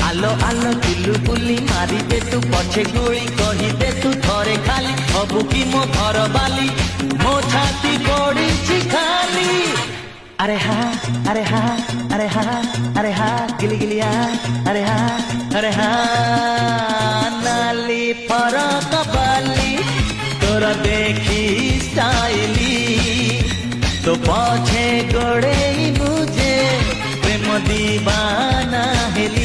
আলো আলো চুলু বুলি মারি দে তু পছে গুলি কহি দে তু থরে খালি হবু কি মো ঘর বালি মো ছাতি পড়িছি খালি আরে হা আরে হা আরে হা আরে হা গিলি গিলিয়া আরে হা আরে হা নালি ফরক বালি তোর দেখি স্টাইলি তো পছে গোড়ে বুঝে প্রেম দিবানা হেলি